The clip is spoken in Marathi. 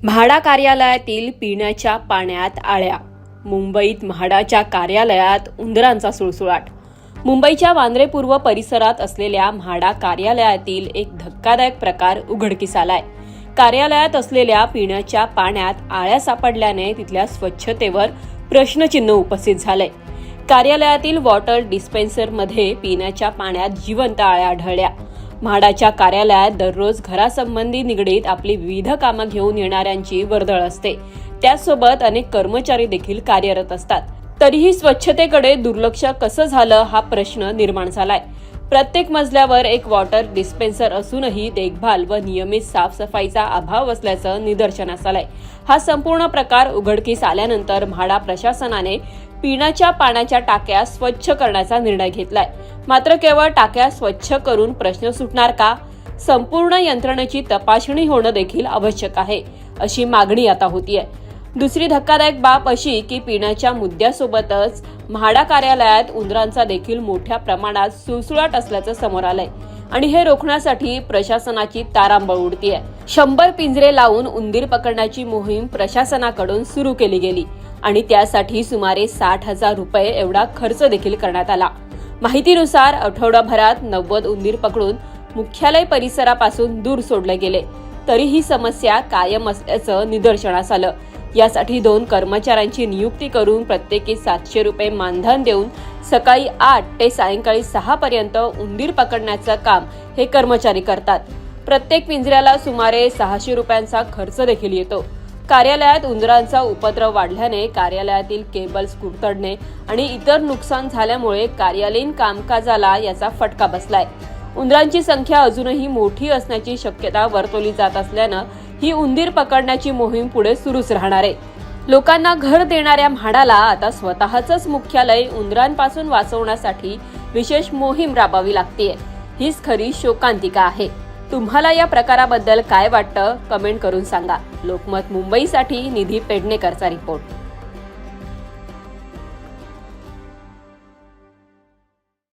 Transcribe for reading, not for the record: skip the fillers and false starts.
म्हाडा कार्यालयातील पिण्याच्या पाण्यात आळ्या. मुंबईत म्हाडाच्या कार्यालयात उंदरांचा सुळसुळाट. मुंबईच्या वांद्रे पूर्व परिसरात असलेल्या म्हाडा कार्यालयातील एक धक्कादायक प्रकार उघडकीस आलाय. कार्यालयात असलेल्या पिण्याच्या पाण्यात आळ्या सापडल्याने तिथल्या स्वच्छतेवर प्रश्नचिन्ह उपस्थित झालंय. कार्यालयातील वॉटर डिस्पेन्सरमध्ये पिण्याच्या पाण्यात जिवंत आळ्या आढळल्या. म्हाडाच्या कार्यालयात दररोज घरासंबंधी निगडीत आपली विविध कामं घेऊन येणाऱ्यांची वर्दळ असते. त्याचसोबत अनेक कर्मचारी देखील कार्यरत असतात. तरीही स्वच्छतेकडे दुर्लक्ष कसं झालं हा प्रश्न निर्माण झालाय. प्रत्येक मजल्यावर एक वॉटर डिस्पेन्सर असूनही देखभाल व नियमित साफसफाईचा अभाव असल्याचं निदर्शनास आलंय. हा संपूर्ण प्रकार उघडकीस आल्यानंतर म्हाडा प्रशासनाने पिण्याच्या पाण्याच्या टाक्या स्वच्छ करण्याचा निर्णय घेतलाय. मात्र केवळ टाक्या स्वच्छ करून प्रश्न सुटणार का? संपूर्ण यंत्रणेची तपासणी होणं देखील आवश्यक आहे, अशी मागणी आता होतीये. दुसरी धक्कादायक बाब अशी की पिण्याच्या मुद्द्यासोबतच म्हाडा कार्यालयात उंदरांचा देखील मोठ्या प्रमाणात सुळसुळाट असल्याचं समोर आलंय आणि हे रोखण्यासाठी प्रशासनाची तारांबळ उडतीये. 100 पिंजरे लावून उंदीर पकडण्याची मोहीम प्रशासनाकडून सुरू केली गेली आणि त्यासाठी सुमारे 60,000 रुपये एवढा खर्च देखील करण्यात आला. माहितीनुसार आठवडाभरात 90 उंदीर पकडून मुख्यालय परिसरापासून दूर सोडले गेले. तरी ही समस्या कायम असल्याचं निदर्शनास आलं. यासाठी 2 कर्मचाऱ्यांची नियुक्ती करून प्रत्येकी 700 रुपये मानधन देऊन सकाळी 8 ते सायंकाळी 6 पर्यंत उंदीर पकडण्याचं काम हे कर्मचारी करतात. प्रत्येक पिंजऱ्याला सुमारे 600 रुपयांचा खर्च देखील येतो. कार्यालयात उंदरांचा उपद्रव वाढल्याने कार्यालयातील केबल्स कुरतडणे आणि इतर नुकसान झाल्यामुळे कार्यालयीन कामकाजाला याचा फटका बसलाय. उंदरांची संख्या अजूनही मोठी असण्याची शक्यता वर्तवली जात असल्यानं ही उंदीर पकडण्याची मोहीम पुढे सुरूच राहणार आहे. लोकांना घर देणाऱ्या म्हाडाला आता स्वतःचंच मुख्यालय उंदरांपासून वाचवण्यासाठी विशेष मोहीम राबवावी लागतेय. हीच खरी शोकांतिका आहे. तुम्हाला या प्रकाराबद्दल काय वाटतं? कमेंट करून सांगा. लोकमत मुंबईसाठी निधी पेडणेकरचा रिपोर्ट.